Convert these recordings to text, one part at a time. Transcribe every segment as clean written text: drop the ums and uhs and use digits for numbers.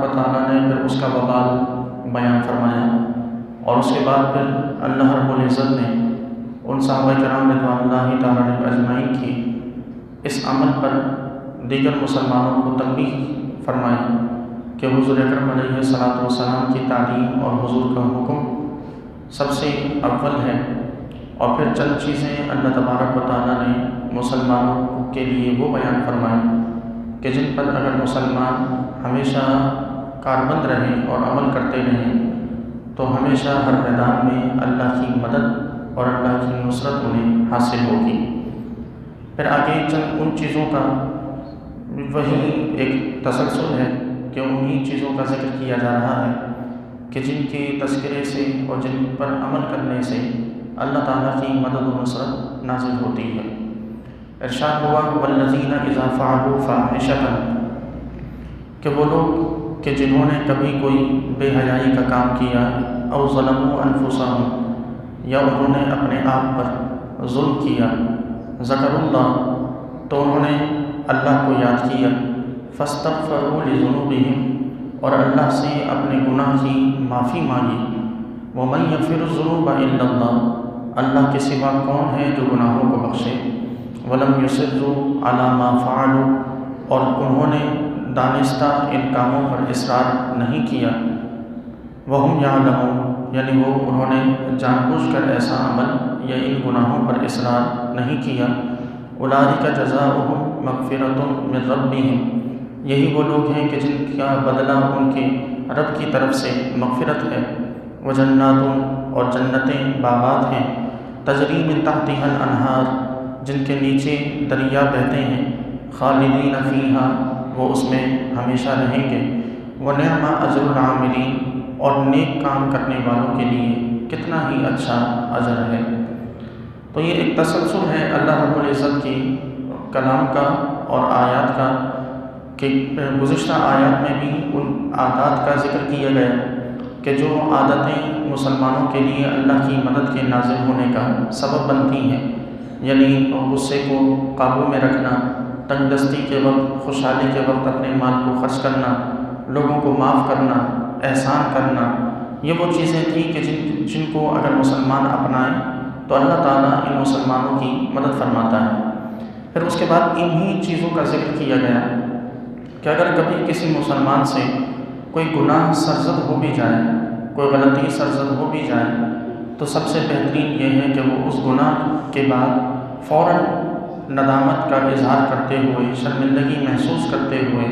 و تعالیٰ نے پھر اس کا وبال بیان فرمایا، اور اس کے بعد پھر اللہ رب العزت نے ان صحابہ کرام رضوان اللہ تعالیٰ علیہم اجمعین کی اس عمل پر دیگر مسلمانوں کو تنبیہ فرمائی کہ حضور اکرم علیہ الصلوۃ والسلام کی تعلیم اور حضور کا حکم سب سے اول ہے، اور پھر چند چیزیں اللہ تبارک و تعالیٰ نے مسلمانوں کے لیے وہ بیان فرمائی کہ جن پر اگر مسلمان ہمیشہ کاربند رہیں اور عمل کرتے رہیں تو ہمیشہ ہر میدان میں اللہ کی مدد اور اللہ کی نصرت انہیں حاصل ہوگی۔ پھر آگے چند ان چیزوں کا وہی ایک تسلسل ہے کہ انہی چیزوں کا ذکر کیا جا رہا ہے کہ جن کے تذکرے سے اور جن پر عمل کرنے سے اللہ تعالیٰ کی مدد و نصرت نازل ہوتی ہے۔ ارشاد ہوا والذین اذا فعلوا فاحشۃ، کہ وہ لوگ کہ جنہوں نے کبھی کوئی بے حیائی کا کام کیا، او ظلموا انفسہم، یا انہوں نے اپنے آپ پر ظلم کیا، ذکروا اللہ، تو انہوں نے اللہ کو یاد کیا، فاستغفروا لذنوبہم، اور اللہ سے اپنے گناہ کی معافی مانگی، ومن یغفر الذنوب الا اللہ، اللہ کے سوا کون ہے جو گناہوں کو بخشے، ولم یصروا علی ما فعلوا، اور انہوں نے دانستہ ان کاموں پر اصرار نہیں کیا، وہم یعلمون، یعنی انہوں نے جان بوجھ کر ایسا عمل یا ان گناہوں پر اصرار نہیں کیا، اولئک جزاؤہم مغفرۃ من ربہم، یہی وہ لوگ ہیں کہ جن کا بدلہ ان کے رب کی طرف سے مغفرت ہے، وجنات، اور جنتیں باغات ہیں، تجری من تحتها الانہار، جن کے نیچے دریا بہتے ہیں، خالدین فیہا، وہ اس میں ہمیشہ رہیں گے، ونعم اجر العاملین، اور نیک کام کرنے والوں کے لیے کتنا ہی اچھا اجر ہے۔ تو یہ ایک تسلسل ہے اللہ رب العزت کی کلام کا اور آیات کا، کہ گزشتہ آیات میں بھی ان عادات کا ذکر کیا گیا کہ جو عادتیں مسلمانوں کے لیے اللہ کی مدد کے نازل ہونے کا سبب بنتی ہیں، یعنی غصے کو قابو میں رکھنا، تنگ دستی کے وقت، خوشحالی کے وقت اپنے مال کو خرچ کرنا، لوگوں کو معاف کرنا، احسان کرنا، یہ وہ چیزیں تھیں کہ جن کو اگر مسلمان اپنائیں تو اللہ تعالیٰ ان مسلمانوں کی مدد فرماتا ہے۔ پھر اس کے بعد انہی چیزوں کا ذکر کیا گیا کہ اگر کبھی کسی مسلمان سے کوئی گناہ سرزد ہو بھی جائے، کوئی غلطی سرزد ہو بھی جائے، تو سب سے بہترین یہ ہے کہ وہ اس گناہ کے بعد فوراً ندامت کا اظہار کرتے ہوئے، شرمندگی محسوس کرتے ہوئے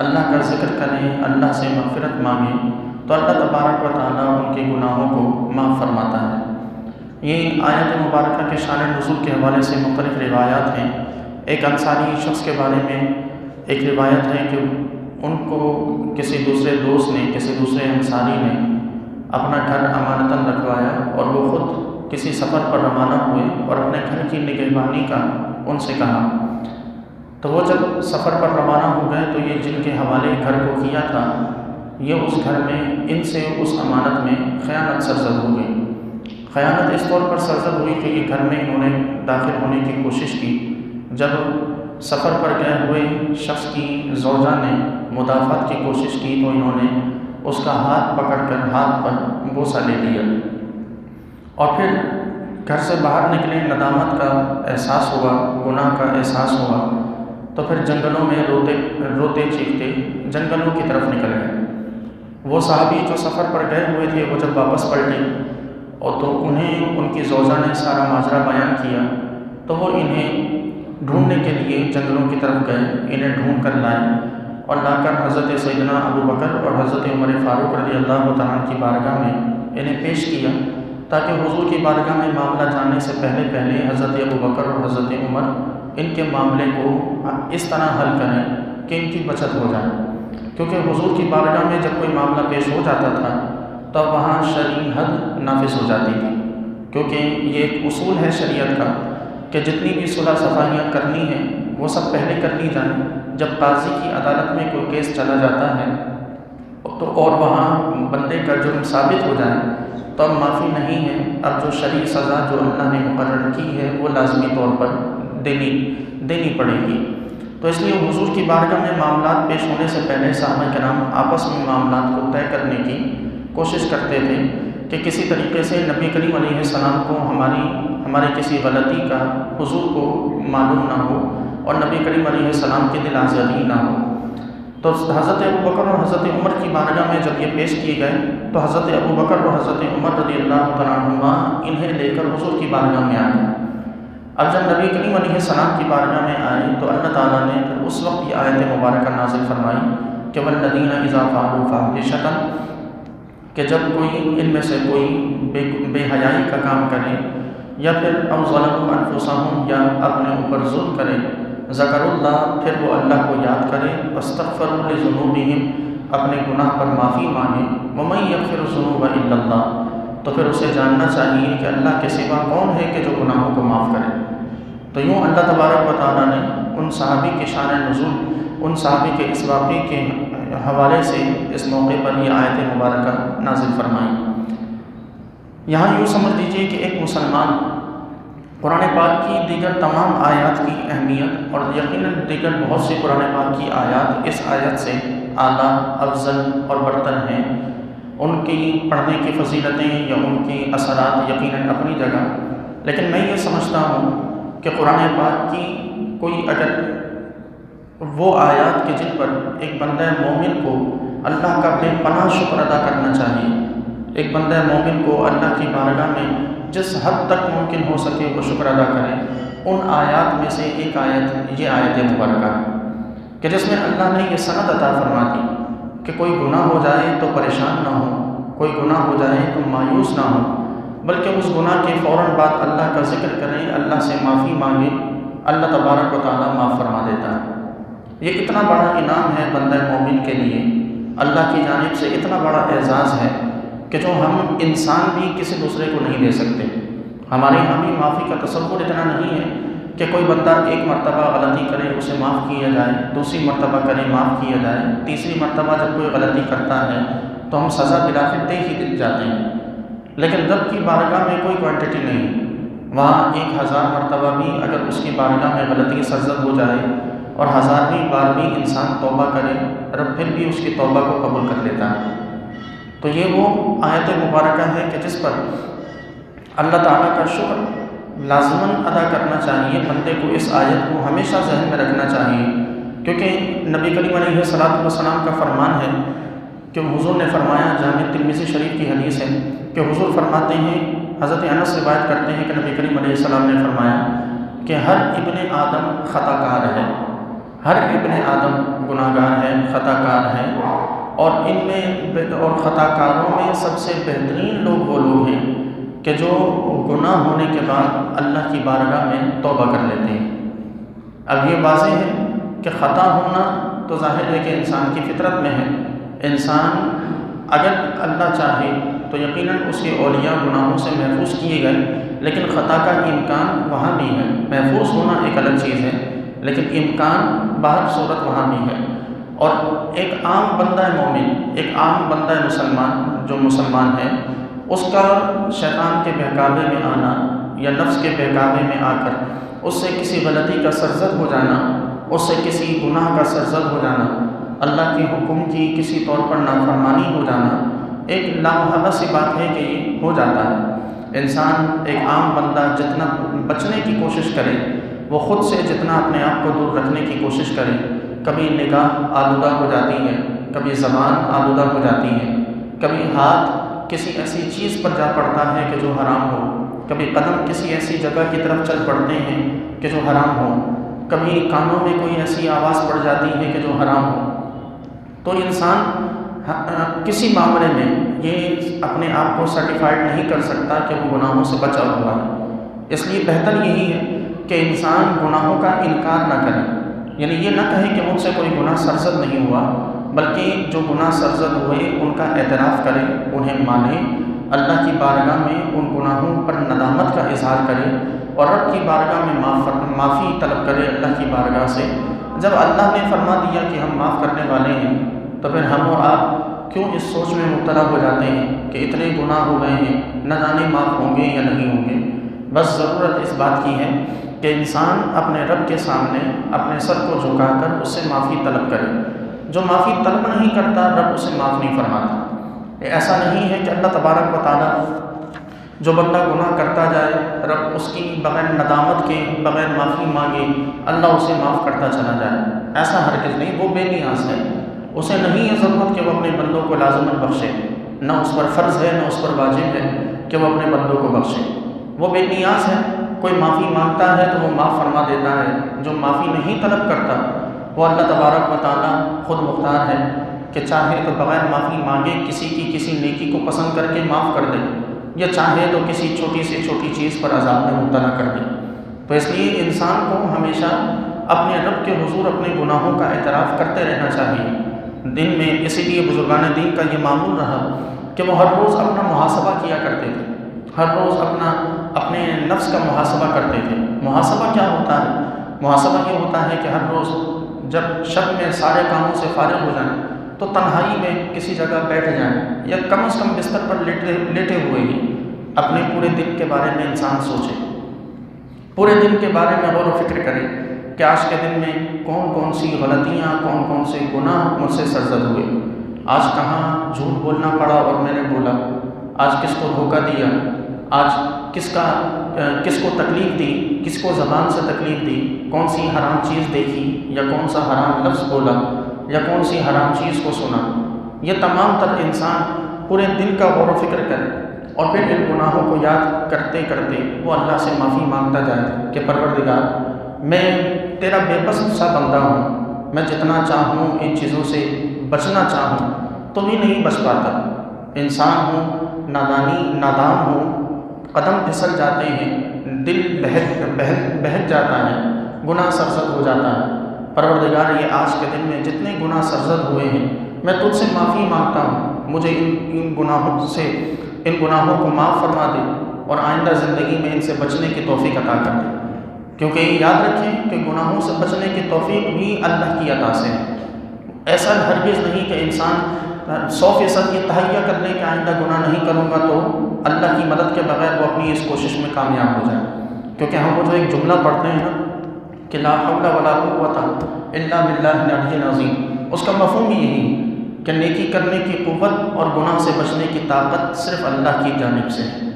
اللہ کا ذکر کریں، اللہ سے مغفرت مانگیں، تو اللہ تبارک و تعالیٰ ان کے گناہوں کو معاف فرماتا ہے۔ یہ آیت مبارکہ کے شان نزول کے حوالے سے مختلف روایات ہیں۔ ایک انصاری شخص کے بارے میں ایک روایت ہے کہ ان کو کسی دوسرے دوست نے، کسی دوسرے انصاری نے اپنا گھر امانتاً رکھوایا، اور وہ خود کسی سفر پر روانہ ہوئے اور اپنے گھر کی نگہبانی کا ان سے کہا۔ تو وہ جب سفر پر روانہ ہو گئے تو یہ جن کے حوالے گھر کو کیا تھا، یہ اس گھر میں ان سے اس امانت میں خیانت سرزد ہو گئی۔ خیانت اس طور پر سرزد ہوئی کہ یہ گھر میں انہوں نے داخل ہونے کی کوشش کی، جب سفر پر گئے ہوئے شخص کی زوجہ نے مدافعت کی کوشش کی تو انہوں نے اس کا ہاتھ پکڑ کر ہاتھ پر بوسہ لے لیا، اور پھر گھر سے باہر نکلے، ندامت کا احساس ہوا، گناہ کا احساس ہوا، تو پھر جنگلوں میں روتے چیختے جنگلوں کی طرف نکل گئے۔ وہ صحابی جو سفر پر گئے ہوئے تھے وہ جب واپس پلٹے اور تو انہیں ان کی زوجہ نے سارا ماجرا بیان کیا، تو وہ انہیں ڈھونڈنے کے لیے جنگلوں کی طرف گئے، انہیں ڈھونڈ کر لائے اور لا کر حضرت سیدنا ابو بکر اور حضرت عمر فاروق رضی اللہ تعالیٰ کی بارگاہ میں انہیں پیش کیا، تاکہ حضور کی بارگاہ میں معاملہ جاننے سے پہلے حضرت ابو بکر اور حضرت عمر ان کے معاملے کو اس طرح حل کریں کہ ان کی بچت ہو جائے، کیونکہ حضور کی بارگاہ میں جب کوئی معاملہ پیش ہو جاتا تھا تو وہاں شرعی حد نافذ ہو جاتی تھی، کیونکہ یہ ایک اصول ہے شریعت کا کہ جتنی بھی صلح صفائیاں کرنی ہیں وہ سب پہلے کر لی جائیں۔ جب قاضی کی عدالت میں کوئی کیس چلا جاتا ہے تو اور وہاں بندے کا جرم ثابت ہو جائے تو اب معافی نہیں ہے، اب جو شرعی سزا جو اللہ نے مقرر کی ہے وہ لازمی طور پر دینی پڑے گی۔ تو اس لیے حضور کی بارگاہ میں معاملات پیش ہونے سے پہلے صحابہ کرام آپس میں معاملات کو طے کرنے کی کوشش کرتے تھے کہ کسی طریقے سے نبی کریم علیہ السلام کو ہمارے کسی غلطی کا حضور کو معلوم نہ ہو اور نبی کریم علیہ السلام کے دل آزادی نہ ہو۔ تو حضرت ابوبکر اور حضرت عمر کی بارگاہ میں جب یہ پیش کیے گئے تو حضرت ابوبکر اور حضرت عمر رضی اللہ تعالیٰ عنہما انہیں لے کر حضور کی بارگاہ میں آ گئے۔ اب جب نبی کریم علیہ السلام کی بارگاہ میں آئے تو اللہ تعالیٰ نے اس وقت یہ آیت مبارکہ نازل فرمائی کہ وَالَّذِينَ إِذَا فَعَلُوا فَاحِشَةً، کہ جب کوئی ان میں سے کوئی بے حیائی کا کام کرے یا پھر أَوْ ظَلَمُوا أَنفُسَهُمْ، یا اپنے اوپر ظلم کرے، ذکروا اللہ، پھر وہ اللہ کو یاد کرے، واستغفروا لذنوبہم، اپنے گناہ پر معافی مانگے، وَمَن يَغْفِرُ الذُّنُوبَ إِلَّا اللَّهُ، تو پھر اسے جاننا چاہیے کہ اللہ کے سوا کون ہے کہ جو گناہوں کو معاف کرے۔ تو یوں اللہ تبارک و تعالیٰ نے ان صحابی کے شان نزول، ان صحابی کے اس واقعے کے حوالے سے اس موقع پر یہ آیت مبارکہ نازل فرمائی۔ یہاں یوں سمجھ لیجیے کہ ایک مسلمان قرآن پاک کی دیگر تمام آیات کی اہمیت اور یقیناً دیگر بہت سی قرآن پاک کی آیات اس آیت سے اعلیٰ، افضل اور برتر ہیں۔ ان کی پڑھنے کی فضیلتیں یا ان کے اثرات یقیناً اپنی جگہ، لیکن میں یہ سمجھتا ہوں کہ قرآن پاک کی کوئی اگر وہ آیات کے جن پر ایک بندہ مومن کو اللہ کا بے پناہ شکر ادا کرنا چاہیے، ایک بندہ مومن کو اللہ کی بارگاہ میں جس حد تک ممکن ہو سکے وہ شکر ادا کرے، ان آیات میں سے ایک آیت یہ آیت مبارکہ کہ جس میں اللہ نے یہ سند عطا فرما دی کہ کوئی گناہ ہو جائے تو پریشان نہ ہو، کوئی گناہ ہو جائے تو مایوس نہ ہو، بلکہ اس گناہ کے فوراً بعد اللہ کا ذکر کریں، اللہ سے معافی مانگے، اللہ تبارک و تعالیٰ معاف فرما دیتا ہے۔ یہ اتنا بڑا انعام ہے بندہ مومن کے لیے، اللہ کی جانب سے اتنا بڑا اعزاز ہے کہ جو ہم انسان بھی کسی دوسرے کو نہیں دے سکتے۔ ہمارے یہاں بھی معافی کا تصور اتنا نہیں ہے کہ کوئی بندہ ایک مرتبہ غلطی کرے اسے معاف کیا جائے، دوسری مرتبہ کرے معاف کیا جائے، تیسری مرتبہ جب کوئی غلطی کرتا ہے تو ہم سزا دلاتے ہی دل جاتے ہیں۔ لیکن رب کی بارگاہ میں کوئی کوانٹٹی نہیں، وہاں 1000 مرتبہ بھی اگر اس کی بارگاہ میں غلطی سرزد ہو جائے اور 1000ویں بار بھی انسان توبہ کرے، رب پھر بھی اس کی توبہ کو قبول کر لیتا ہے۔ تو یہ وہ آیت مبارکہ ہے کہ جس پر اللہ تعالیٰ کا شکر لازماً ادا کرنا چاہیے، بندے کو اس آیت کو ہمیشہ ذہن میں رکھنا چاہیے، کیونکہ نبی کریم علیہ السلام کا فرمان ہے کہ حضور نے فرمایا، جامع ترمذی شریف کی حدیث ہے کہ حضور فرماتے ہیں، حضرت انس روایت کرتے ہیں کہ نبی کریم علیہ السلام نے فرمایا کہ ہر ابن آدم خطا کار ہے، ہر ابن آدم گناہ گار ہے، خطا کار ہے، اور ان میں اور خطا کاروں میں سب سے بہترین لوگ وہ لوگ ہیں کہ جو گناہ ہونے کے بعد اللہ کی بارگاہ میں توبہ کر لیتے ہیں۔ اب یہ واضح ہے کہ خطا ہونا تو ظاہر ہے کہ انسان کی فطرت میں ہے، انسان اگر اللہ چاہے تو یقیناً اس کے اولیاء گناہوں سے محفوظ کیے گئے، لیکن خطا کا امکان وہاں بھی ہے، محفوظ ہونا ایک الگ چیز ہے لیکن امکان باہر صورت وہاں بھی ہے۔ اور ایک عام بندہ مومن، ایک عام بندہ مسلمان جو مسلمان ہے، اس کا شیطان کے بہکاوے میں آنا یا نفس کے بہکاوے میں آ کر اس سے کسی غلطی کا سرزد ہو جانا، اس سے کسی گناہ کا سرزد ہو جانا، اللہ کے حکم کی کسی طور پر نافرمانی ہو جانا، ایک لامحالہ سی بات ہے کہ یہ ہو جاتا ہے۔ انسان ایک عام بندہ جتنا بچنے کی کوشش کرے، وہ خود سے جتنا اپنے آپ کو دور رکھنے کی کوشش کرے، کبھی نگاہ آلودہ ہو جاتی ہے، کبھی زبان آلودہ ہو جاتی ہے، کبھی ہاتھ کسی ایسی چیز پر جا پڑتا ہے کہ جو حرام ہو، کبھی قدم کسی ایسی جگہ کی طرف چل پڑتے ہیں کہ جو حرام ہو، کبھی کانوں میں کوئی ایسی آواز پڑ جاتی ہے کہ جو حرام ہو۔ تو انسان کسی معاملے میں یہ اپنے آپ کو سرٹیفائڈ نہیں کر سکتا کہ وہ گناہوں سے بچا ہوا ہے۔ اس لیے بہتر یہی ہے کہ انسان گناہوں کا انکار نہ کرے، یعنی یہ نہ کہے کہ مجھ سے کوئی گناہ سرزد نہیں ہوا، بلکہ جو گناہ سرزد ہوئے ان کا اعتراف کرے، انہیں مانے، اللہ کی بارگاہ میں ان گناہوں پر ندامت کا اظہار کرے اور رب کی بارگاہ میں معافی طلب کرے اللہ کی بارگاہ سے۔ جب اللہ نے فرما دیا کہ ہم معاف کرنے والے ہیں تو پھر ہم اور آپ کیوں اس سوچ میں مبتلا ہو جاتے ہیں کہ اتنے گناہ ہو گئے ہیں، نہ جانے معاف ہوں گے یا نہیں ہوں گے۔ بس ضرورت اس بات کی ہے کہ انسان اپنے رب کے سامنے اپنے سر کو جھکا کر اس سے معافی طلب کرے۔ جو معافی طلب نہیں کرتا رب اسے معاف نہیں فرماتا۔ ایسا نہیں ہے کہ اللہ تبارک و تعالیٰ جو بندہ گناہ کرتا جائے رب اس کی بغیر ندامت کے بغیر معافی مانگے اللہ اسے معاف کرتا چلا جائے، ایسا ہرگز نہیں۔ وہ بے نیاز ہے، اسے نہیں ہے ضرورت کہ وہ اپنے بندوں کو لازماً بخشے، نہ اس پر فرض ہے نہ اس پر واجب ہے کہ وہ اپنے بندوں کو بخشے۔ وہ بے نیاز ہے، کوئی معافی مانگتا ہے تو وہ معاف فرما دیتا ہے، جو معافی نہیں طلب کرتا وہ اللہ تبارک و تعالیٰ خود مختار ہے کہ چاہے تو بغیر معافی مانگے کسی کی کسی نیکی کو پسند کر کے معاف کر دے، یا چاہے تو کسی چھوٹی سے چھوٹی چیز پر عذاب میں مبتلا کر دے۔ تو اس لیے انسان کو ہمیشہ اپنے رب کے حضور اپنے گناہوں کا اعتراف کرتے رہنا چاہیے دن میں۔ اسی لیے بزرگان دین کا یہ معمول رہا کہ وہ ہر روز اپنا محاسبہ کیا کرتے تھے، ہر روز اپنے نفس کا محاسبہ کرتے تھے۔ محاسبہ کیا ہوتا ہے؟ محاسبہ یہ ہوتا ہے کہ ہر روز جب شب میں سارے کاموں سے فارغ ہو جائیں تو تنہائی میں کسی جگہ بیٹھ جائیں، یا کم از کم بستر پر لیٹے ہوئے ہی اپنے پورے دن کے بارے میں انسان سوچے، پورے دن کے بارے میں غور و فکر کرے کہ آج کے دن میں کون کون سی غلطیاں، کون کون سے گناہ مجھ سے سرزد ہوئے، آج کہاں جھوٹ بولنا پڑا اور میں نے بولا، آج کس کو دھوکہ دیا، آج کس کو تکلیف دی، کس کو زبان سے تکلیف دی، کون سی حرام چیز دیکھی یا کون سا حرام لفظ بولا یا کون سی حرام چیز کو سنا۔ یہ تمام تر انسان پورے دن کا غور و فکر کرے اور پھر ان گناہوں کو یاد کرتے کرتے وہ اللہ سے معافی مانگتا جائے کہ پروردگار میں تیرا بے بس سا بندہ ہوں، میں جتنا چاہوں ان چیزوں سے بچنا چاہوں تو بھی نہیں بچ پاتا، انسان ہوں، نادان ہوں، قدم پھسل جاتے ہیں، دل بہک جاتا ہے، گناہ سرزد ہو جاتا ہے۔ پروردگار یہ آج کے دن میں جتنے گناہ سرزد ہوئے ہیں میں تجھ سے معافی مانگتا ہوں، مجھے ان گناہوں کو معاف فرما دے اور آئندہ زندگی میں ان سے بچنے کی توفیق عطا کر دے، کیونکہ یہ یاد رکھیں کہ گناہوں سے بچنے کی توفیق بھی اللہ کی عطا سے ہے۔ ایسا ہرگز نہیں کہ انسان 100% یہ تہیہ کر لے کہ آئندہ گناہ نہیں کروں گا تو اللہ کی مدد کے بغیر وہ اپنی اس کوشش میں کامیاب ہو جائے، کیونکہ ہم وہ جو ایک جملہ پڑھتے ہیں نا کہ لا حول ولا قوت الا باللہ العلی العظیم، اس کا مفہوم ہی یہی کہ نیکی کرنے کی قوت اور گناہ سے بچنے کی طاقت صرف اللہ کی جانب سے ہے۔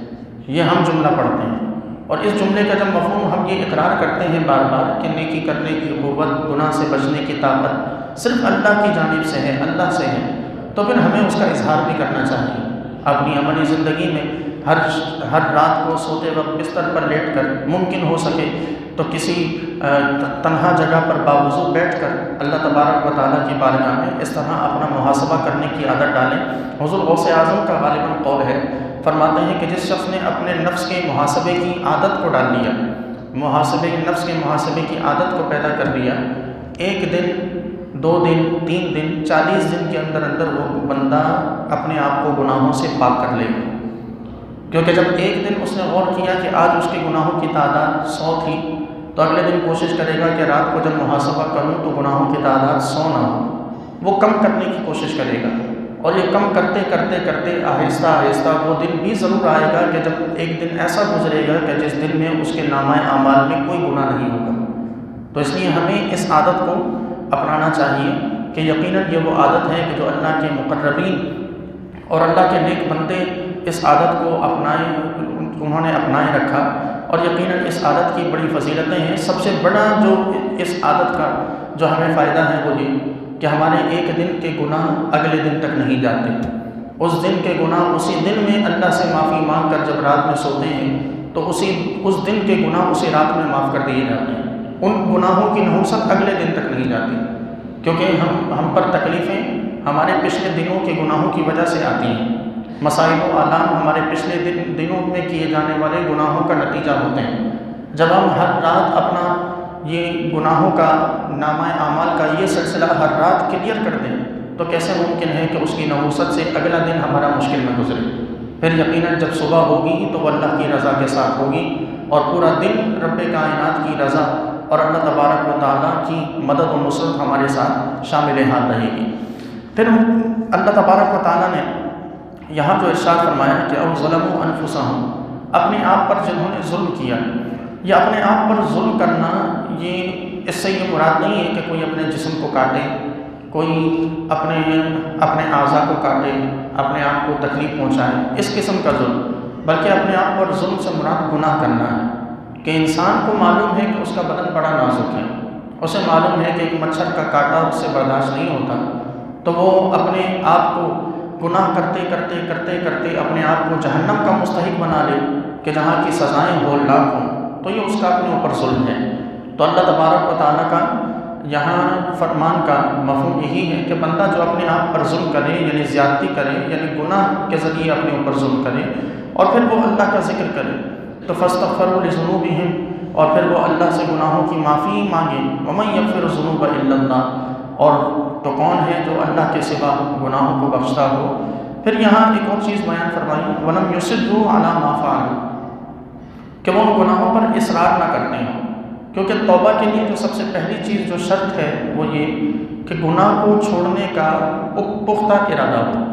یہ ہم جملہ پڑھتے ہیں اور اس جملے کا جب مفہوم ہم یہ اقرار کرتے ہیں بار بار کہ نیکی کرنے کی قوت، گناہ سے بچنے کی طاقت صرف اللہ کی جانب سے ہے، اللہ سے ہے، تو پھر ہمیں اس کا اظہار بھی کرنا چاہیے اپنی عملی زندگی میں۔ ہر رات کو سوتے وقت بستر پر لیٹ کر ممکن ہو سکے تو کسی تنہا جگہ پر باوضو بیٹھ کر اللہ تبارک و تعالیٰ کی بارگاہ میں اس طرح اپنا محاسبہ کرنے کی عادت ڈالیں۔ حضور غوث اعظم کا غالباً قول ہے، فرماتے ہیں کہ جس شخص نے اپنے نفس کے محاسبے کی عادت کو ڈال لیا، نفس کے محاسبے کی عادت کو پیدا کر لیا، 1 دن 2 دن 3 دن 40 دن کے اندر وہ بندہ اپنے آپ کو گناہوں سے پاک کر لے گا، کیونکہ جب 1 دن اس نے غور کیا کہ آج اس کے گناہوں کی تعداد 100 تھی تو اگلے دن کوشش کرے گا کہ رات کو جب محاسبہ کروں تو گناہوں کی تعداد 100 نہ ہو، وہ کم کرنے کی کوشش کرے گا، اور یہ کم کرتے کرتے کرتے آہستہ آہستہ وہ دن بھی ضرور آئے گا کہ جب ایک دن ایسا گزرے گا کہ جس دن میں اس کے نامہ اعمال میں کوئی گناہ نہیں ہوگا۔ تو اس لیے ہمیں اس عادت کو اپنانا چاہیے کہ یقیناً یہ وہ عادت ہے کہ جو اللہ کے مقربین اور اللہ کے نیک بندے اس عادت کو انہوں نے اپنائے رکھا، اور یقیناً اس عادت کی بڑی فضیلتیں ہیں۔ سب سے بڑا جو اس عادت کا جو ہمیں فائدہ ہے وہ یہ کہ ہمارے 1 دن کے گناہ اگلے دن تک نہیں جاتے، اس دن کے گناہ اسی دن میں اللہ سے معافی مانگ کر جب رات میں سوتے ہیں تو اس دن کے گناہ اسی رات میں معاف کر دیے جاتے ہیں، ان گناہوں کی نحوست اگلے دن تک نہیں جاتی، کیونکہ ہم پر تکلیفیں ہمارے پچھلے دنوں کے گناہوں کی وجہ سے آتی ہیں، مصائب و آلام ہمارے پچھلے دنوں میں کیے جانے والے گناہوں کا نتیجہ ہوتے ہیں۔ جب ہم ہر رات اپنا یہ گناہوں کا نامہ اعمال کا یہ سلسلہ ہر رات کلیئر کر دیں تو کیسے ممکن ہے کہ اس کی نحوست سے اگلا دن ہمارا مشکل میں گزرے؟ پھر یقیناً جب صبح ہوگی تو وہ اللہ کی رضا کے ساتھ ہوگی، اور پورا دن رب کائنات کی رضا اور اللہ تبارک و تعالیٰ کی مدد و نصرت ہمارے ساتھ شامل حال رہے گی۔ پھر اللہ تبارک و تعالیٰ نے یہاں جو ارشاد فرمایا کہ او ظلموا انفسہم، اپنے آپ پر جنہوں نے ظلم کیا، یا اپنے آپ پر ظلم کرنا، یہ اس سے یہ مراد نہیں ہے کہ کوئی اپنے جسم کو کاٹے، کوئی اپنے اعضاء کو کاٹے، اپنے آپ کو تکلیف پہنچائے، اس قسم کا ظلم، بلکہ اپنے آپ پر ظلم سے مراد گناہ کرنا ہے کہ انسان کو معلوم ہے کہ اس کا بدن بڑا نازک ہے، اسے معلوم ہے کہ ایک مچھر کا کاٹا اس سے برداشت نہیں ہوتا، تو وہ اپنے آپ کو گناہ کرتے کرتے کرتے کرتے اپنے آپ کو جہنم کا مستحق بنا لے کہ جہاں کی سزائیں ہولناک ہوں، تو یہ اس کا اپنے اوپر ظلم ہے۔ تو اللہ تبارک و تعالیٰ کا یہاں فرمان کا مفہوم یہی ہے کہ بندہ جو اپنے آپ پر ظلم کرے، یعنی زیادتی کرے، یعنی گناہ کے ذریعے اپنے اوپر ظلم کرے، اور پھر وہ اللہ کا ذکر کرے، تو فاستغفروا لذنوبہم، اور پھر وہ اللہ سے گناہوں کی معافی مانگے، ومن یغفر الذنوب الا اللہ، اور تو کون ہے جو اللہ کے سوا گناہوں کو بخشتا ہو۔ پھر یہاں ایک اور چیز بیان فرمائی، ولم یصروا علی ما فعلوا، کہ وہ ان گناہوں پر اصرار نہ کرتے ہیں، کیونکہ توبہ کے لیے جو سب سے پہلی چیز جو شرط ہے وہ یہ کہ گناہ کو چھوڑنے کا پختہ ارادہ ہو،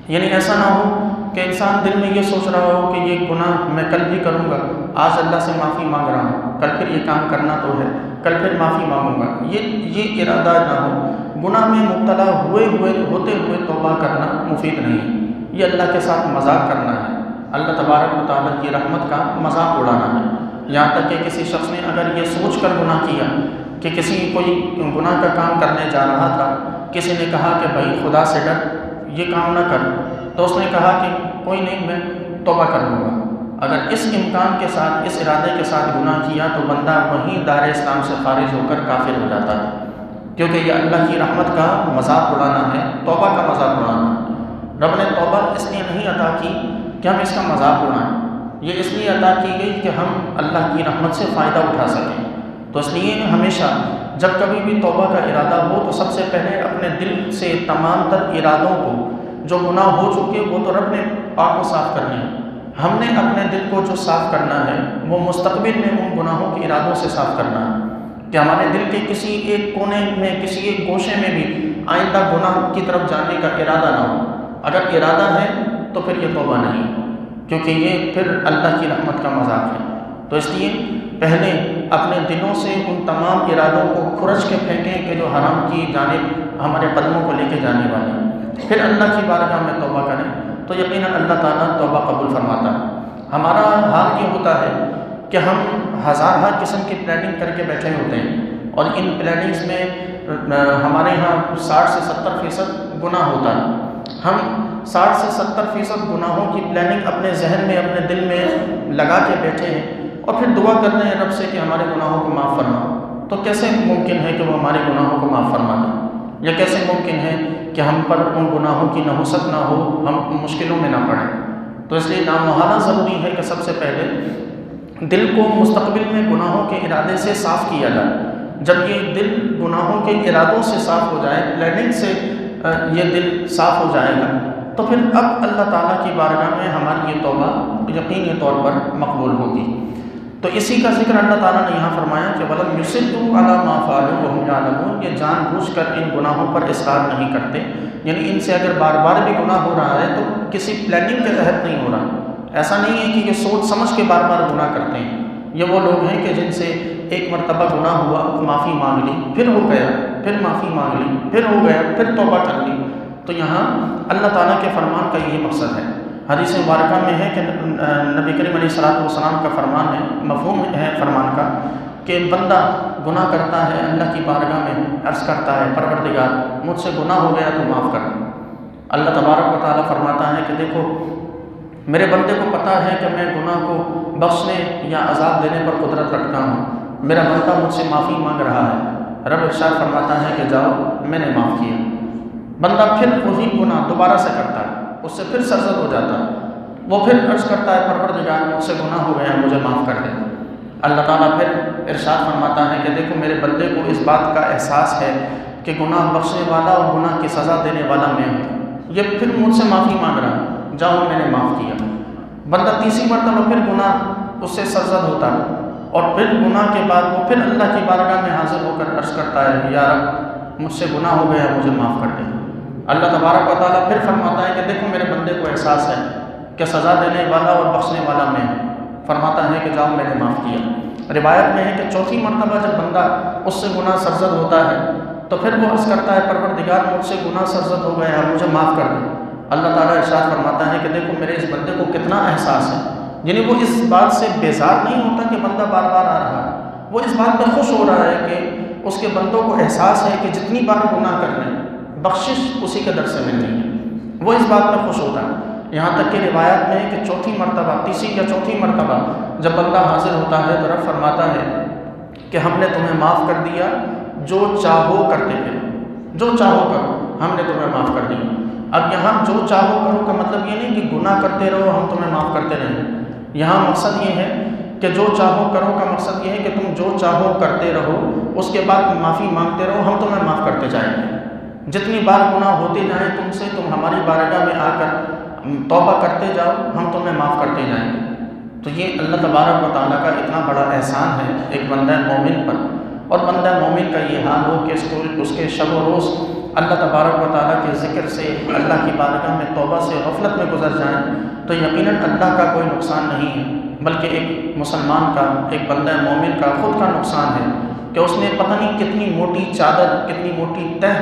یعنی ایسا نہ ہو کہ انسان دل میں یہ سوچ رہا ہو کہ یہ گناہ میں کل بھی کروں گا، آج اللہ سے معافی مانگ رہا ہوں، کل پھر یہ کام کرنا تو ہے، کل پھر معافی مانگوں گا، یہ ارادہ نہ ہو۔ گناہ میں مبتلا ہوتے ہوئے توبہ کرنا مفید نہیں، یہ اللہ کے ساتھ مذاق کرنا ہے، اللہ تبارک و تعالیٰ کی رحمت کا مذاق اڑانا ہے۔ یہاں تک کہ کسی شخص نے اگر یہ سوچ کر گناہ کیا کہ کوئی گناہ کا کام کرنے جا رہا تھا، کسی نے کہا کہ بھائی خدا سے ڈر، یہ کام نہ کر، تو اس نے کہا کہ کوئی نہیں، میں توبہ کر لوں گا، اگر اس امکان کے ساتھ، اس ارادے کے ساتھ گناہ کیا تو بندہ وہیں دار اسلام سے خارج ہو کر کافر ہو جاتا ہے، کیونکہ یہ اللہ کی رحمت کا مذاق اڑانا ہے، توبہ کا مذاق اڑانا ہے۔ رب نے توبہ اس لیے نہیں عطا کی کہ ہم اس کا مذاق اڑائیں، یہ اس لیے عطا کی گئی کہ ہم اللہ کی رحمت سے فائدہ اٹھا سکیں۔ تو اس لیے ہمیشہ جب کبھی بھی توبہ کا ارادہ ہو تو سب سے پہلے اپنے دل سے تمام تر ارادوں کو، جو گناہ ہو چکے وہ تو رب نے پاک و صاف کرنے ہیں، ہم نے اپنے دل کو جو صاف کرنا ہے وہ مستقبل میں ان گناہوں کے ارادوں سے صاف کرنا ہے، کہ ہمارے دل کے کسی ایک کونے میں، کسی ایک گوشے میں بھی آئندہ گناہ کی طرف جانے کا ارادہ نہ ہو۔ اگر ارادہ ہے تو پھر یہ توبہ نہیں، کیونکہ یہ پھر اللہ کی رحمت کا مذاق ہے۔ تو اس لیے پہلے اپنے دلوں سے ان تمام ارادوں کو کھرچ کے پھینکیں کہ جو حرام کی جانب ہمارے قدموں کو لے کے جانے والے ہیں، پھر اللہ کی بارگاہ میں توبہ کریں تو یقیناً اللہ تعالیٰ توبہ قبول فرماتا ہے۔ ہمارا حال یہ ہوتا ہے کہ ہم ہزارہ قسم کی پلاننگ کر کے بیٹھے ہوتے ہیں، اور ان پلاننگز میں ہمارے ہاں 60 سے 70% گناہ ہوتا ہے۔ ہم 60 سے 70% گناہوں کی پلاننگ اپنے ذہن میں، اپنے دل میں لگا کے بیٹھے ہیں، اور پھر دعا کرتے ہیں رب سے کہ ہمارے گناہوں کو معاف فرما۔ تو کیسے ممکن ہے کہ وہ ہمارے گناہوں کو معاف فرما دیں؟ یا کیسے ممکن ہے کہ ہم پر ان گناہوں کی نحوست نہ ہو، ہم مشکلوں میں نہ پڑیں؟ تو اس لیے نامحالہ ضروری ہے کہ سب سے پہلے دل کو مستقبل میں گناہوں کے ارادے سے صاف کیا جائے۔ جب یہ دل گناہوں کے ارادوں سے صاف ہو جائے، پلاننگ سے یہ دل صاف ہو جائے گا، تو پھر اب اللہ تعالیٰ کی بارگاہ میں ہماری یہ توبہ یقینی طور پر مقبول ہوگی۔ تو اسی کا ذکر اللہ تعالیٰ نے یہاں فرمایا کہ وَلَمْ يُصِرُّوا عَلَىٰ مَا فَعَلُوا وَهُمْ يَعْلَمُونَ، یہ جان بوجھ کر ان گناہوں پر اصرار نہیں کرتے، یعنی ان سے اگر بار بار بھی گناہ ہو رہا ہے تو کسی پلاننگ کے تحت نہیں ہو رہا۔ ایسا نہیں ہے کہ یہ سوچ سمجھ کے بار بار گناہ کرتے ہیں۔ یہ وہ لوگ ہیں کہ جن سے ایک مرتبہ گناہ ہوا، معافی مانگ لی، پھر ہو گیا، پھر معافی مانگ لی، پھر ہو گیا، پھر توبہ کر لی۔ تو یہاں اللہ تعالیٰ کے فرمان کا یہی مقصد ہے۔ حدیث مبارکہ میں ہے کہ نبی کریم علیہ السلام کا فرمان ہے، مفہوم ہے فرمان کا، کہ بندہ گناہ کرتا ہے، اللہ کی بارگاہ میں عرض کرتا ہے پروردگار مجھ سے گناہ ہو گیا تو معاف کر دیں۔ اللہ تبارک و تعالیٰ فرماتا ہے کہ دیکھو میرے بندے کو پتہ ہے کہ میں گناہ کو بخشنے یا عذاب دینے پر قدرت رکھتا ہوں، میرا بندہ مجھ سے معافی مانگ رہا ہے۔ رب ارشاد فرماتا ہے کہ جاؤ میں نے معاف کیا۔ بندہ پھر وہی گناہ دوبارہ سے کرتا ہے، اس سے پھر سرزد ہو جاتا ہے، وہ پھر عرض کرتا ہے پروردگار مجھ سے گناہ ہو گیا مجھے معاف کر دے۔ اللہ تعالیٰ پھر ارشاد فرماتا ہے کہ دیکھو میرے بندے کو اس بات کا احساس ہے کہ گناہ بخشنے والا اور گناہ کی سزا دینے والا میں ہوں، یہ پھر مجھ سے معافی مانگ رہا ہے، جاؤ میں نے معاف کیا۔ بندہ تیسری مرتبہ پھر گناہ اس سے سرزد ہوتا ہے، اور پھر گناہ کے بعد وہ پھر اللہ کی بارگاہ میں حاضر ہو کر عرض کرتا ہے یا رب مجھ سے گناہ ہو گیا مجھے معاف کر دے۔ اللہ تبارک و تعالیٰ پھر فرماتا ہے کہ دیکھو میرے بندے کو احساس ہے کہ سزا دینے والا اور بخشنے والا میں ہوں، فرماتا ہے کہ جاؤ میں نے معاف کیا۔ روایت میں ہے کہ چوتھی مرتبہ جب بندہ اس سے گناہ سرزد ہوتا ہے تو پھر وہ عرض کرتا ہے پروردگار مجھ سے گناہ سرزد ہو گیا، مجھے معاف کر دے۔ اللہ تعالیٰ ارشاد فرماتا ہے کہ دیکھو میرے اس بندے کو کتنا احساس ہے، یعنی وہ اس بات سے بیزار نہیں ہوتا کہ بندہ بار بار آ رہا ہے، وہ اس بات پہ خوش ہو رہا ہے کہ اس کے بندوں کو احساس ہے کہ جتنی بار گناہ کر لیں بخشش اسی کے در سے مل رہی ہے، وہ اس بات پہ خوش ہوتا ہے۔ یہاں تک کہ روایات میں ہے کہ چوتھی مرتبہ، تیسری یا چوتھی مرتبہ جب بندہ حاضر ہوتا ہے تو رب فرماتا ہے کہ ہم نے تمہیں معاف کر دیا، جو چاہو کرتے تھے، جو چاہو کرو ہم نے تمہیں معاف کر دیا۔ اب یہاں جو چاہو کرو کا مطلب یہ نہیں کہ گناہ کرتے رہو ہم تمہیں معاف کرتے رہیں، یہاں مقصد یہ ہے کہ جو چاہو کرو کا مقصد یہ ہے کہ تم جو چاہو کرتے رہو، اس کے بعد معافی مانگتے رہو، ہم تمہیں معاف کرتے جائیں گے۔ جتنی بار گناہ ہوتے جائیں تم سے، تم ہماری بارگاہ میں آ کر توبہ کرتے جاؤ، ہم تمہیں معاف کرتے جائیں گے۔ تو یہ اللہ تبارک و تعالیٰ کا اتنا بڑا احسان ہے ایک بندہ مومن پر، اور بندہ مومن کا یہ حال ہو کہ اس کے شب و روز اللہ تبارک و تعالیٰ کے ذکر سے، اللہ کی بارگاہ میں توبہ سے غفلت میں گزر جائیں تو یقیناً اللہ کا کوئی نقصان نہیں ہے، بلکہ ایک مسلمان کا، ایک بندہ مومن کا خود کا نقصان ہے کہ اس نے پتہ نہیں کتنی موٹی چادر، کتنی موٹی تہ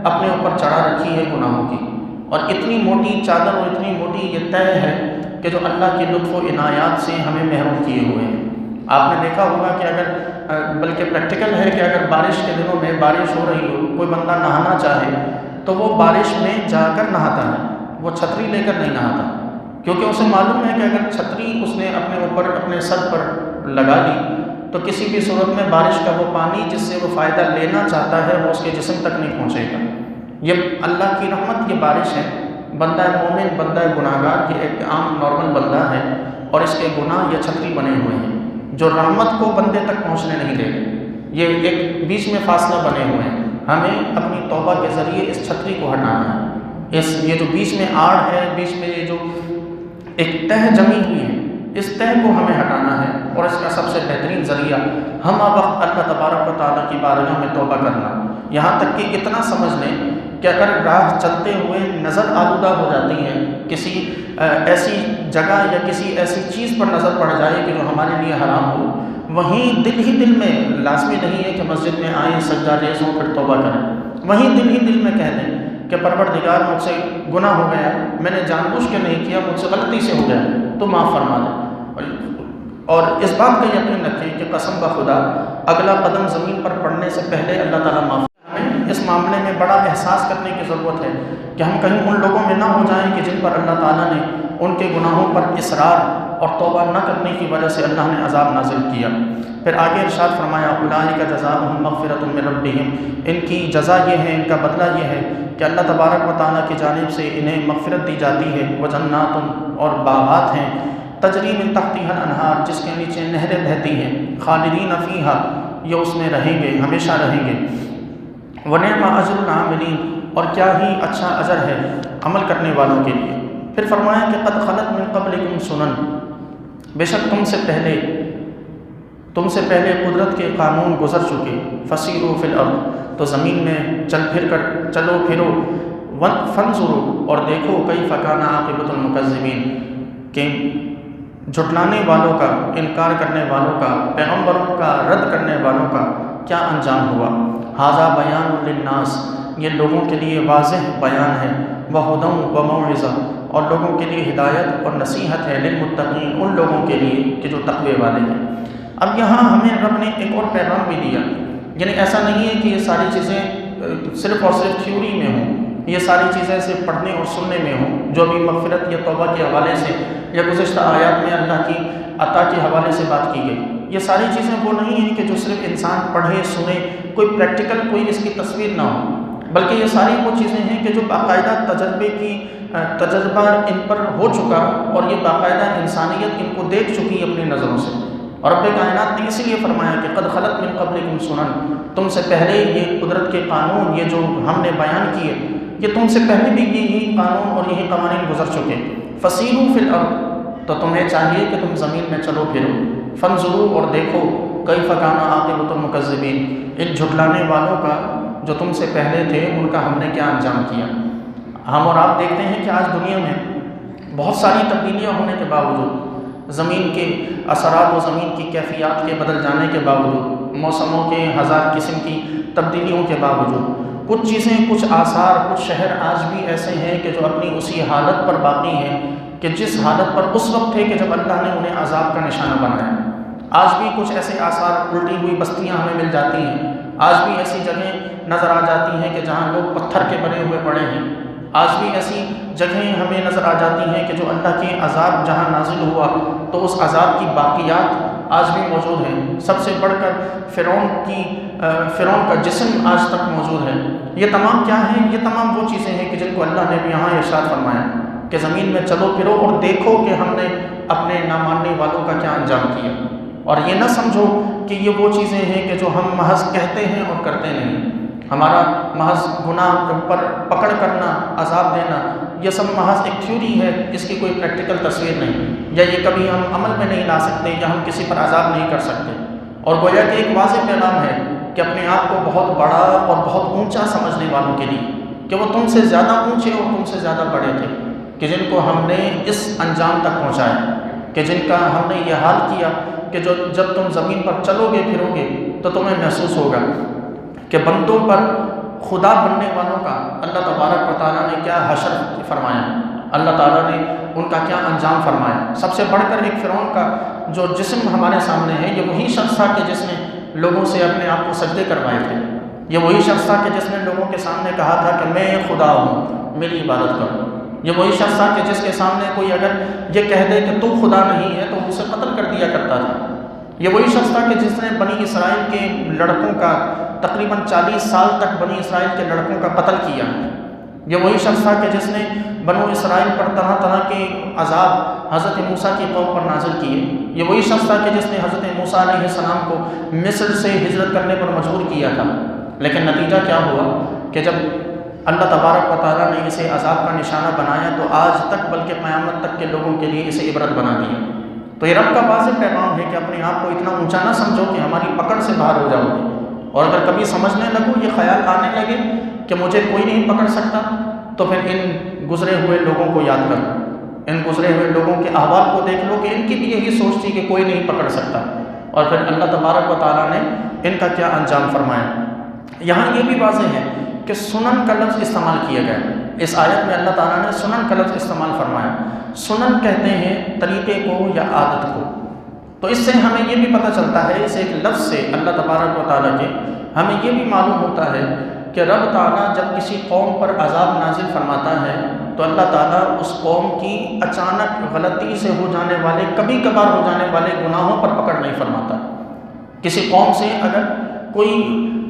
اپنے اوپر چڑھا رکھی ہے گناہوں کی، اور اتنی موٹی چادر اور اتنی موٹی یہ تہ ہے کہ جو اللہ کے لطف و عنایات سے ہمیں محروم کیے ہوئے ہیں۔ آپ نے دیکھا ہوگا کہ اگر بلکہ پریکٹیکل ہے کہ اگر بارش کے دنوں میں بارش ہو رہی ہو، کوئی بندہ نہانا چاہے تو وہ بارش میں جا کر نہاتا ہے، وہ چھتری لے کر نہیں نہاتا، کیونکہ اسے معلوم ہے کہ اگر چھتری اس نے اپنے اوپر، اپنے سر پر لگا لی تو کسی بھی صورت میں بارش کا وہ پانی جس سے وہ فائدہ لینا چاہتا ہے وہ اس کے جسم تک نہیں پہنچے گا۔ یہ اللہ کی رحمت، یہ بارش ہے۔ بندہ مومن، بندہ گناہگار، یہ ایک عام نارمل بندہ ہے اور اس کے گناہ یہ چھتری بنے ہوئے ہیں جو رحمت کو بندے تک پہنچنے نہیں دے رہے، یہ ایک بیچ میں فاصلہ بنے ہوئے ہیں۔ ہمیں اپنی توبہ کے ذریعے اس چھتری کو ہٹانا ہے، یہ جو بیچ میں آڑ ہے، بیچ میں یہ جو ایک تہ جمی ہوئی ہے، اس تہ کو ہمیں ہٹانا ہے، اور اس کا سب سے بہترین ذریعہ ہم وقت اللہ تبارک و تعالیٰ کی بارگاہ میں توبہ کرنا۔ یہاں تک کہ اتنا سمجھ لیں کہ اگر راہ چلتے ہوئے نظر آلودہ ہو جاتی ہے، کسی ایسی جگہ یا کسی ایسی چیز پر نظر پڑ جائے کہ جو ہمارے لیے حرام ہو، وہیں دل ہی دل میں، لازمی نہیں ہے کہ مسجد میں آئیں سجدہ ریز ہوں پھر توبہ کریں، وہیں دل ہی دل میں کہہ دیں کہ پروردگار مجھ سے گناہ ہو گیا، میں نے جان بوجھ کے نہیں کیا، مجھ سے غلطی سے ہو گیا، تو معاف فرما دیں۔ اور اس بات کا یقین رکھیں کہ قسم بخدا اگلا قدم زمین پر پڑنے سے پہلے اللہ تعالیٰ معاف۔ ہمیں اس معاملے میں بڑا احساس کرنے کی ضرورت ہے کہ ہم کہیں ان لوگوں میں نہ ہو جائیں کہ جن پر اللہ تعالیٰ نے ان کے گناہوں پر اصرار اور توبہ نہ کرنے کی وجہ سے اللہ نے عذاب نازل کیا۔ پھر آگے ارشاد فرمایا اولئک جزاؤہم مغفرۃ من ربہم، ان کی جزا یہ ہے، ان کا بدلہ یہ ہے کہ اللہ تبارک و تعالیٰ کی جانب سے انہیں مغفرت دی جاتی ہے، وجنات، اور باغات ہیں، تجری من تحتها الانہار، جس کے نیچے نہریں بہتی ہیں، خالدین فیہا، یہ اس میں رہیں گے، ہمیشہ رہیں گے، ونعم اجر العاملین، اور کیا ہی اچھا اجر ہے عمل کرنے والوں کے لیے۔ پھر فرمایا کہ قد خلت من قبلکم سنن، بے شک تم سے پہلے قدرت کے قانون گزر چکے، فسیروا فی الارض، تو زمین میں چلو پھرو، فانظروا، اور دیکھو کیف کان عاقبۃ المکذبین، کہ جھٹلانے والوں کا، انکار کرنے والوں کا، پیغمبروں کا رد کرنے والوں کا کیا انجام ہوا۔ ھذا بیان للناس، یہ لوگوں کے لیے واضح بیان ہے، وہدی وموعظہ، اور لوگوں کے لیے ہدایت اور نصیحت ہے، للمتقین، ان لوگوں کے لیے کہ جو تقوی والے ہیں۔ اب یہاں ہمیں رب نے ایک اور پیغام بھی دیا، یعنی ایسا نہیں ہے کہ یہ ساری چیزیں صرف اور صرف تھیوری میں ہوں، یہ ساری چیزیں صرف پڑھنے اور سننے میں ہوں، جو بھی مغفرت یا توبہ کے حوالے سے یا گزشتہ آیات میں اللہ کی عطا کے حوالے سے بات کی گئی، یہ ساری چیزیں وہ نہیں ہیں کہ جو صرف انسان پڑھے سنے، کوئی پریکٹیکل کوئی اس کی تصویر نہ ہو، بلکہ یہ ساری وہ چیزیں ہیں کہ جو باقاعدہ تجربہ ان پر ہو چکا، اور یہ باقاعدہ انسانیت ان کو دیکھ چکی اپنی نظروں سے۔ اور رب کائنات نے اسی لیے فرمایا کہ قد خلت من قبلکم سنن، تم سے پہلے یہ قدرت کے قانون، یہ جو ہم نے بیان کیے، یہ تم سے پہلے بھی یہی قانون اور یہی قوانین گزر چکے۔ فسیروا فی الارض، تو تمہیں چاہیے کہ تم زمین میں چلو پھرو، فانظروا، اور دیکھو کیف کان عاقبۃ المکذبین، ان جھٹلانے والوں کا جو تم سے پہلے تھے ان کا ہم نے کیا انجام کیا۔ ہم اور آپ دیکھتے ہیں کہ آج دنیا میں بہت ساری تبدیلیاں ہونے کے باوجود زمین کے اثرات و زمین کی کیفیات کے بدل جانے کے باوجود، موسموں کے ہزار قسم کی تبدیلیوں کے باوجود، کچھ چیزیں، کچھ آثار، کچھ شہر آج بھی ایسے ہیں کہ جو اپنی اسی حالت پر باقی ہیں کہ جس حالت پر اس وقت تھے کہ جب اللہ نے انہیں عذاب کا نشانہ بنایا۔ آج بھی کچھ ایسے آثار، الٹی ہوئی بستیاں ہمیں مل جاتی ہیں، آج بھی ایسی جگہیں نظر آ جاتی ہیں کہ جہاں لوگ پتھر کے بنے ہوئے پڑے ہیں، آج بھی ایسی جگہیں ہمیں نظر آ جاتی ہیں کہ جو اللہ کے عذاب جہاں نازل ہوا تو اس عذاب کی باقیات آج بھی موجود ہیں۔ سب سے بڑھ کر فرعون کا جسم آج تک موجود ہے۔ یہ تمام کیا ہیں؟ یہ تمام وہ چیزیں ہیں کہ جن کو اللہ نے بھی یہاں ارشاد فرمایا کہ زمین میں چلو پھرو اور دیکھو کہ ہم نے اپنے ناماننے والوں کا کیا انجام کیا، اور یہ نہ سمجھو کہ یہ وہ چیزیں ہیں کہ جو ہم محض کہتے ہیں اور کرتے نہیں۔ ہمارا محض گناہ پر پکڑ کرنا، عذاب دینا، یہ سب محض ایک تھیوری ہے، اس کی کوئی پریکٹیکل تصویر نہیں، یا یہ کبھی ہم عمل میں نہیں لا سکتے، یا ہم کسی پر عذاب نہیں کر سکتے۔ اور گویا کہ ایک واضح پیغام ہے کہ اپنے آپ کو بہت بڑا اور بہت اونچا سمجھنے والوں کے لیے کہ وہ تم سے زیادہ اونچے اور تم سے زیادہ بڑے تھے، کہ جن کو ہم نے اس انجام تک پہنچایا، کہ جن کا ہم نے یہ حال کیا کہ جب تم زمین پر چلو گے پھرو گے تو تمہیں محسوس ہوگا کہ بندوں پر خدا بننے والوں کا اللہ تبارک و تعالیٰ نے کیا حشر فرمایا، اللہ تعالیٰ نے ان کا کیا انجام فرمایا۔ سب سے بڑھ کر ایک فرعون کا جو جسم ہمارے سامنے ہے، یہ وہی شخص تھا کہ جس نے لوگوں سے اپنے آپ کو سجدے کروائے تھے، یہ وہی شخص تھا کہ جس نے لوگوں کے سامنے کہا تھا کہ میں خدا ہوں، میری عبادت کرو۔ یہ وہی شخص تھا کہ جس کے سامنے کوئی اگر یہ کہہ دے کہ تو خدا نہیں ہے تو اسے قتل کر دیا کرتا تھا۔ یہ وہی شخص تھا کہ جس نے بنی اسرائیل کے لڑکوں کا تقریباً 40 سال تک بنی اسرائیل کے لڑکوں کا قتل کیا۔ یہ وہی شخص تھا کہ جس نے بنو اسرائیل پر طرح طرح کے عذاب حضرت موسیٰ کی قوم پر نازل کیے۔ یہ وہی شخص تھا کہ جس نے حضرت موسیٰ علیہ السلام کو مصر سے ہجرت کرنے پر مجبور کیا تھا، لیکن نتیجہ کیا ہوا کہ جب اللہ تبارک و تعالیٰ نے اسے عذاب کا نشانہ بنایا تو آج تک بلکہ قیامت تک کے لوگوں کے لیے اسے عبرت بنا دیا۔ تو یہ رب کا واضح پیغام ہے کہ اپنے آپ کو اتنا اونچا نہ سمجھو کہ ہماری پکڑ سے باہر ہو جاؤ گے، اور اگر کبھی سمجھنے لگو، یہ خیال آنے لگے کہ مجھے کوئی نہیں پکڑ سکتا، تو پھر ان گزرے ہوئے لوگوں کو یاد کرو، ان گزرے ہوئے لوگوں کے احوال کو دیکھ لو کہ ان کی بھی یہی سوچ تھی کہ کوئی نہیں پکڑ سکتا، اور پھر اللہ تبارک و تعالیٰ نے ان کا کیا انجام فرمایا۔ یہاں یہ بھی واضح ہے کہ سنن کا لفظ استعمال کیا گیا۔ اس آیت میں اللہ تعالیٰ نے سنن کا لفظ استعمال فرمایا۔ سنن کہتے ہیں طریقے کو یا عادت کو۔ تو اس سے ہمیں یہ بھی پتہ چلتا ہے، اس ایک لفظ سے اللہ تبارک و تعالیٰ کے ہمیں یہ بھی معلوم ہوتا ہے کہ رب تعالیٰ جب کسی قوم پر عذاب نازل فرماتا ہے تو اللہ تعالیٰ اس قوم کی اچانک غلطی سے ہو جانے والے، کبھی کبھار ہو جانے والے گناہوں پر پکڑ نہیں فرماتا۔ کسی قوم سے اگر کوئی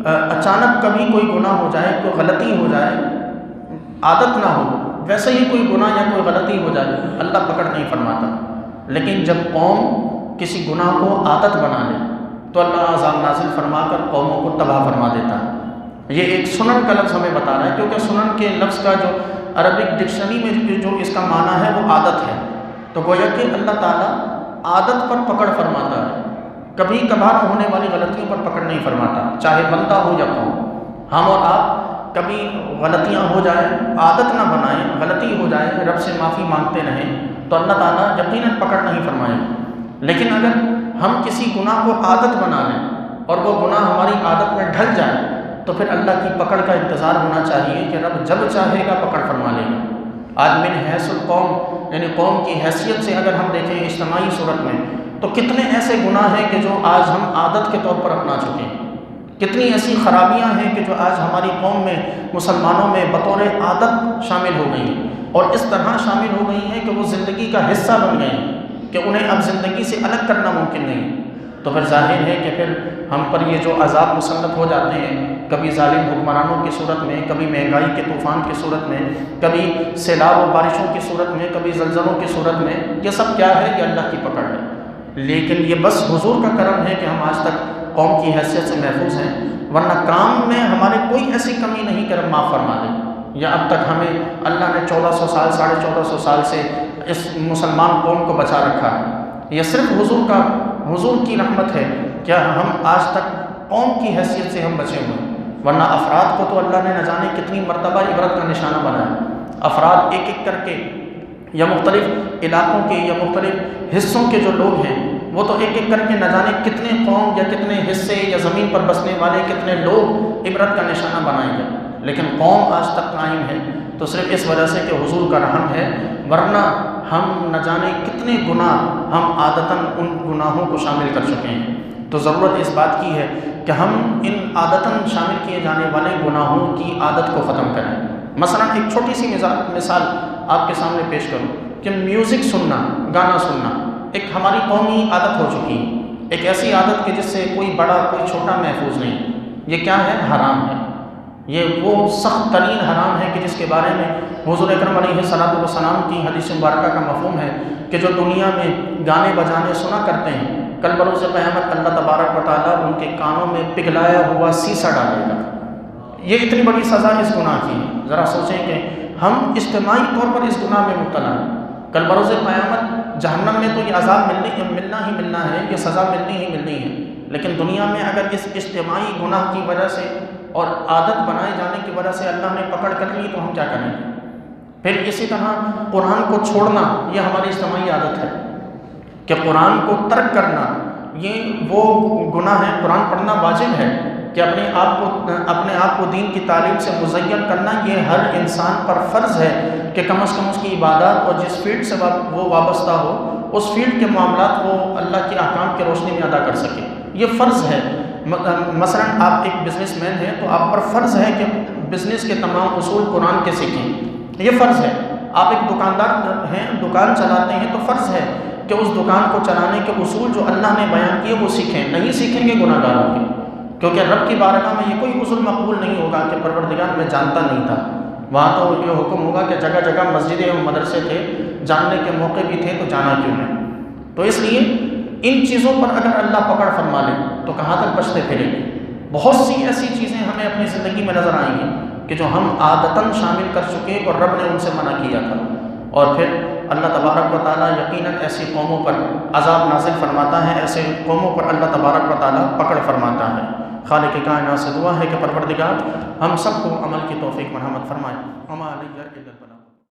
اچانک کبھی کوئی گناہ ہو جائے، کوئی غلطی ہو جائے، عادت نہ ہو، ویسے ہی کوئی گناہ یا کوئی غلطی ہو جائے، اللہ پکڑ نہیں فرماتا۔ لیکن جب قوم کسی گناہ کو عادت بنا لے تو اللہ عذاب نازل فرما کر قوموں کو تباہ فرما دیتا ہے۔ یہ ایک سنن کا لفظ ہمیں بتا رہا ہے، کیونکہ سنن کے لفظ کا جو عربک ڈکشنری میں جو اس کا معنی ہے وہ عادت ہے۔ تو گویا کہ اللہ تعالیٰ عادت پر پکڑ فرماتا ہے، کبھی کبھار ہونے والی غلطیوں پر پکڑ نہیں فرماتا، چاہے بندہ ہو یا قوم۔ ہم اور آپ کبھی غلطیاں ہو جائیں، عادت نہ بنائیں، غلطی ہو جائے، رب سے معافی مانگتے رہیں تو اللہ تعالیٰ یقیناً پکڑ نہیں فرمائے۔ لیکن اگر ہم کسی گناہ کو عادت بنا لیں اور وہ گناہ ہماری عادت میں ڈھل جائے تو پھر اللہ کی پکڑ کا انتظار ہونا چاہیے کہ رب جب چاہے گا پکڑ فرما لے گا۔ آج من حیث القوم، یعنی قوم کی حیثیت سے اگر ہم دیکھیں اجتماعی صورت میں، تو کتنے ایسے گناہ ہیں کہ جو آج ہم عادت کے طور پر اپنا چکے ہیں، کتنی ایسی خرابیاں ہیں کہ جو آج ہماری قوم میں، مسلمانوں میں بطور عادت شامل ہو گئی ہیں، اور اس طرح شامل ہو گئی ہیں کہ وہ زندگی کا حصہ بن گئی ہیں کہ انہیں اب زندگی سے الگ کرنا ممکن نہیں۔ تو پھر ظاہر ہے کہ پھر ہم پر یہ جو عذاب مسلط ہو جاتے ہیں، کبھی ظالم حکمرانوں کی صورت میں، کبھی مہنگائی کے طوفان کی صورت میں، کبھی سیلاب و بارشوں کی صورت میں، کبھی زلزلوں کی صورت میں، یہ سب کیا ہے؟ یہ اللہ کی پکڑ ہے۔ لیکن یہ بس حضور کا کرم ہے کہ ہم آج تک قوم کی حیثیت سے محفوظ ہیں، ورنہ کام میں ہمارے کوئی ایسی کمی نہیں کہ رب معاف فرما دے، یا اب تک ہمیں اللہ نے 1400 سال 1450 سال سے اس مسلمان قوم کو بچا رکھا ہے۔ یہ صرف حضور کی رحمت ہے کیا ہم آج تک قوم کی حیثیت سے ہم بچے ہوئے، ورنہ افراد کو تو اللہ نے نہ جانے کتنی مرتبہ عبرت کا نشانہ بنایا۔ افراد ایک ایک کر کے یا مختلف علاقوں کے یا مختلف حصوں کے جو لوگ ہیں وہ تو ایک ایک کر کے نہ جانے کتنے قوم یا کتنے حصے یا زمین پر بسنے والے کتنے لوگ عبرت کا نشانہ بنائیں گے، لیکن قوم آج تک قائم ہے تو صرف اس وجہ سے کہ حضور کا رحم ہے، ورنہ ہم نہ جانے کتنے گناہ ہم عادتاً ان گناہوں کو شامل کر چکے ہیں۔ تو ضرورت اس بات کی ہے کہ ہم ان عادتاً شامل کیے جانے والے گناہوں کی عادت کو ختم کریں۔ مثلا ایک چھوٹی سی مثال آپ کے سامنے پیش کروں کہ میوزک سننا، گانا سننا ایک ہماری قومی عادت ہو چکی ہے، ایک ایسی عادت کہ جس سے کوئی بڑا کوئی چھوٹا محفوظ نہیں۔ یہ کیا ہے؟ حرام ہے۔ یہ وہ سخت ترین حرام ہے کہ جس کے بارے میں حضور اکرم علیہ الصلوۃ والسلام کی حدیث مبارکہ کا مفہوم ہے کہ جو دنیا میں گانے بجانے سنا کرتے ہیں، کل بروز قیامت اللہ تبارک و تعالیٰ ان کے کانوں میں پگھلایا ہوا سیسا ڈالے گا۔ یہ اتنی بڑی سزا اس گناہ کی ہے۔ ذرا سوچیں کہ ہم اجتماعی طور پر اس گناہ میں مبتلا ہیں۔ کل بروز قیامت جہنم میں تو یہ عذاب ملنا ہی ملنا ہے، یہ سزا ملنی ہی ملنی ہے، لیکن دنیا میں اگر اس اجتماعی گناہ کی وجہ سے اور عادت بنائے جانے کی وجہ سے اللہ نے پکڑ کر لی تو ہم کیا کریں گے؟ پھر اسی طرح قرآن کو چھوڑنا یہ ہماری اجتماعی عادت ہے کہ قرآن کو ترک کرنا یہ وہ گناہ ہے۔ قرآن پڑھنا واجب ہے کہ اپنے آپ کو دین کی تعلیم سے مزین کرنا یہ ہر انسان پر فرض ہے کہ کم از کم اس کی عبادات اور جس فیلڈ سے وہ وابستہ ہو اس فیلڈ کے معاملات وہ اللہ کے احکام کی روشنی میں ادا کر سکے، یہ فرض ہے۔ مثلا آپ ایک بزنس مین ہیں تو آپ پر فرض ہے کہ بزنس کے تمام اصول قرآن کے سیکھیں، یہ فرض ہے۔ آپ ایک دکاندار ہیں، دکان چلاتے ہیں تو فرض ہے کہ اس دکان کو چلانے کے اصول جو اللہ نے بیان کیے وہ سیکھیں، نہیں سیکھیں گے گناہ گار ہوں گے، کیونکہ رب کی بارگاہ میں یہ کوئی اصول مقبول نہیں ہوگا کہ پروردگار میں جانتا نہیں تھا۔ وہاں تو یہ حکم ہوگا کہ جگہ جگہ مسجدیں اور مدرسے تھے، جاننے کے موقع بھی تھے تو جانا کیوں نہیں۔ تو اس لیے ان چیزوں پر اگر اللہ پکڑ فرما لے تو کہاں تک بچتے پھریں گے؟ بہت سی ایسی چیزیں ہمیں اپنی زندگی میں نظر آئیں گی کہ جو ہم عادتاً شامل کر چکے اور رب نے ان سے منع کیا تھا، اور پھر اللہ تبارک و تعالیٰ یقیناً ایسی قوموں پر عذاب نازل فرماتا ہے، ایسے قوموں پر اللہ تبارک و تعالیٰ پکڑ فرماتا ہے۔ خالق کائنات سے دعا ہے کہ پروردگار ہم سب کو عمل کی توفیق مرحمت فرمائے۔ وما علیہ الا البلاغ۔